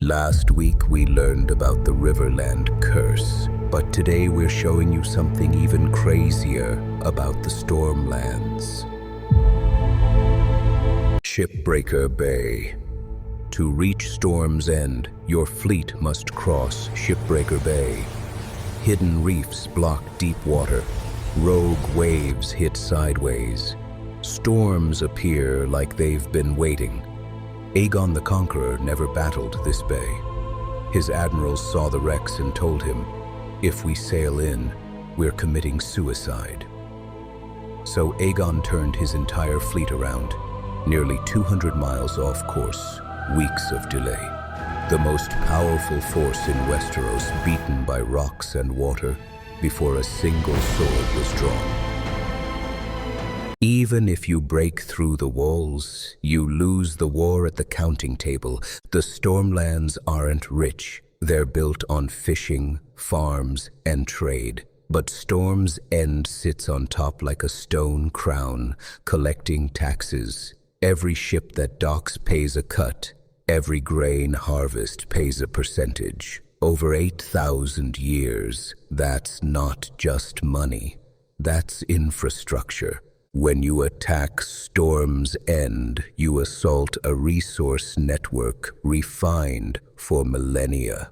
Last week we learned about the Riverland curse, but today we're showing you something even crazier about the Stormlands. Shipbreaker Bay. To reach Storm's End, your fleet must cross Shipbreaker Bay. Hidden reefs block deep water. Rogue waves hit sideways. Storms appear like they've been waiting. Aegon the Conqueror never battled this bay. His admirals saw the wrecks and told him, "If we sail in, we're committing suicide." So Aegon turned his entire fleet around, nearly 200 miles off course, weeks of delay. The most powerful force in Westeros beaten by rocks and water before a single sword was drawn. Even if you break through the walls, you lose the war at the counting table. The Stormlands aren't rich. They're built on fishing, farms, and trade. But Storm's End sits on top like a stone crown, collecting taxes. Every ship that docks pays a cut. Every grain harvest pays a percentage. Over 8,000 years, that's not just money. That's infrastructure. When you attack Storm's End, you assault a resource network refined for millennia.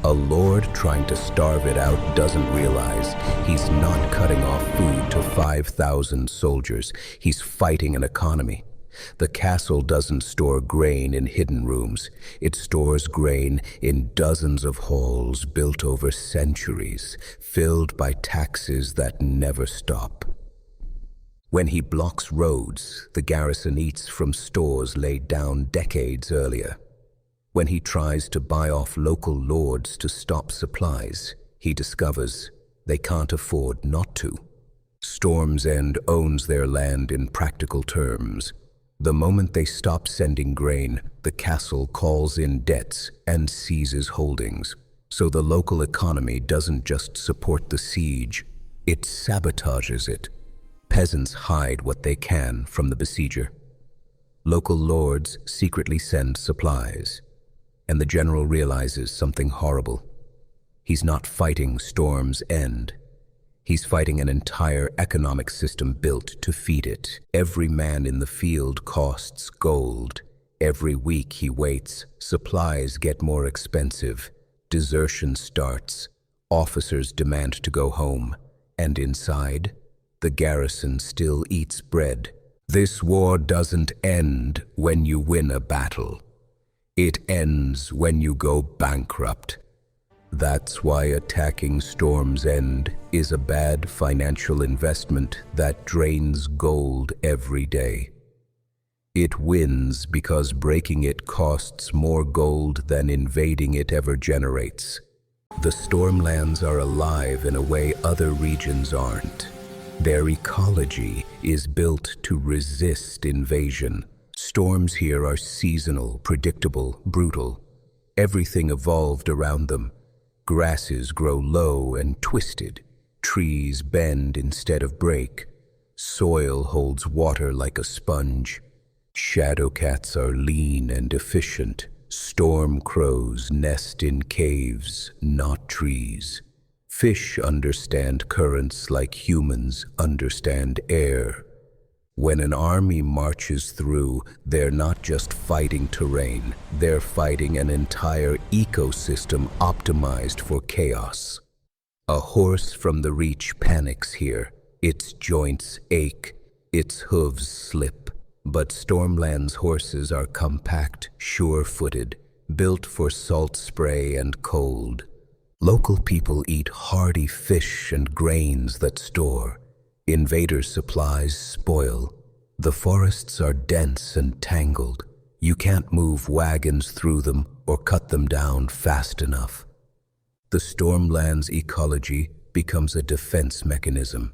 A lord trying to starve it out doesn't realize he's not cutting off food to 5,000 soldiers. He's fighting an economy. The castle doesn't store grain in hidden rooms. It stores grain in dozens of halls built over centuries, filled by taxes that never stop. When he blocks roads, the garrison eats from stores laid down decades earlier. When he tries to buy off local lords to stop supplies, he discovers they can't afford not to. Storm's End owns their land in practical terms. The moment they stop sending grain, the castle calls in debts and seizes holdings. So the local economy doesn't just support the siege, it sabotages it. Peasants hide what they can from the besieger. Local lords secretly send supplies, and the general realizes something horrible. He's not fighting Storm's End. He's fighting an entire economic system built to feed it. Every man in the field costs gold. Every week he waits, supplies get more expensive. Desertion starts. Officers demand to go home. And inside, the garrison still eats bread. This war doesn't end when you win a battle. It ends when you go bankrupt. That's why attacking Storm's End is a bad financial investment that drains gold every day. It wins because breaking it costs more gold than invading it ever generates. The Stormlands are alive in a way other regions aren't. Their ecology is built to resist invasion. Storms here are seasonal, predictable, brutal. Everything evolved around them. Grasses grow low and twisted. Trees bend instead of break. Soil holds water like a sponge. Shadowcats are lean and efficient. Storm crows nest in caves, not trees. Fish understand currents like humans understand air. When an army marches through, they're not just fighting terrain, they're fighting an entire ecosystem optimized for chaos. A horse from the Reach panics here. Its joints ache, its hooves slip. But Stormland's horses are compact, sure-footed, built for salt spray and cold. Local people eat hardy fish and grains that store. Invaders' supplies spoil. The forests are dense and tangled. You can't move wagons through them or cut them down fast enough. The Stormlands' ecology becomes a defense mechanism.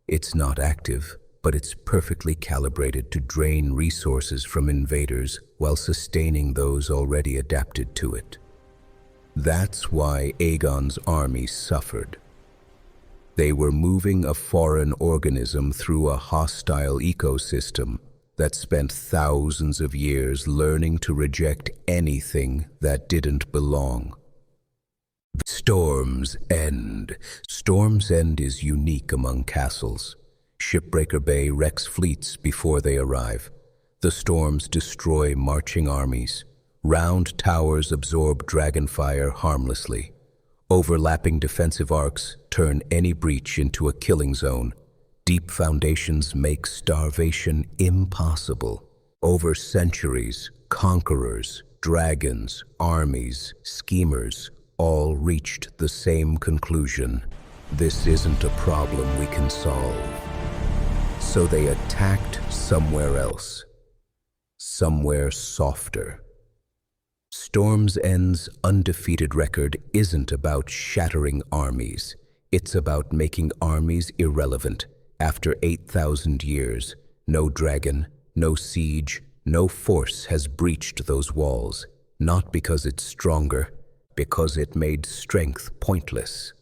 It's not active, but it's perfectly calibrated to drain resources from invaders while sustaining those already adapted to it. That's why Aegon's army suffered. They were moving a foreign organism through a hostile ecosystem, that spent thousands of years learning to reject anything that didn't belong. Storm's End. Storm's End is unique among castles. Shipbreaker Bay wrecks fleets before they arrive. The storms destroy marching armies. Round towers absorb dragonfire harmlessly. Overlapping defensive arcs turn any breach into a killing zone. Deep foundations make starvation impossible. Over centuries, conquerors, dragons, armies, schemers all reached the same conclusion. This isn't a problem we can solve. So they attacked somewhere else. Somewhere softer. Storm's End's undefeated record isn't about shattering armies. It's about making armies irrelevant. After 8,000 years, no dragon, no siege, no force has breached those walls. Not because it's stronger, because it made strength pointless.